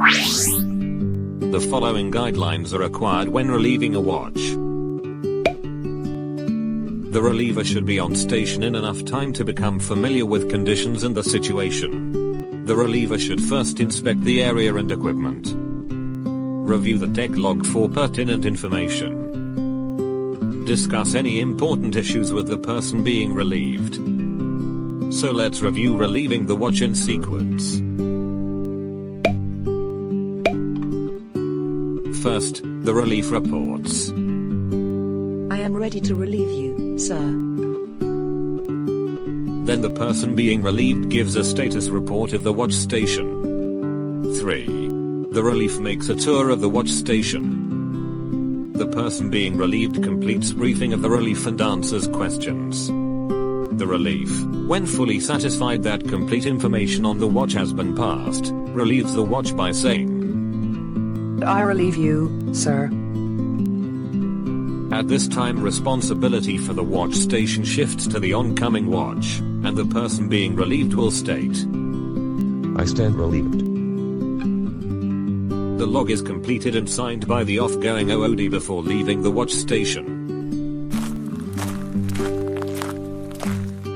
The following guidelines are required when relieving a watch. The reliever should be on station in enough time to become familiar with conditions and the situation. The reliever should first inspect the area and equipment. Review the deck log for pertinent information. Discuss any important issues with the person being relieved. So let's review relieving the watch in sequence. First, the relief reports. I am ready to relieve you, sir. Then the person being relieved gives a status report of the watch station. 3. The relief makes a tour of the watch station. The person being relieved completes briefing of the relief and answers questions. The relief, when fully satisfied that complete information on the watch has been passed, relieves the watch by saying, I relieve you, sir. At this time responsibility for the watch station shifts to the oncoming watch, and the person being relieved will state, I stand relieved. The log is completed and signed by the offgoing OOD before leaving the watch station.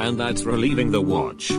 And that's relieving the watch.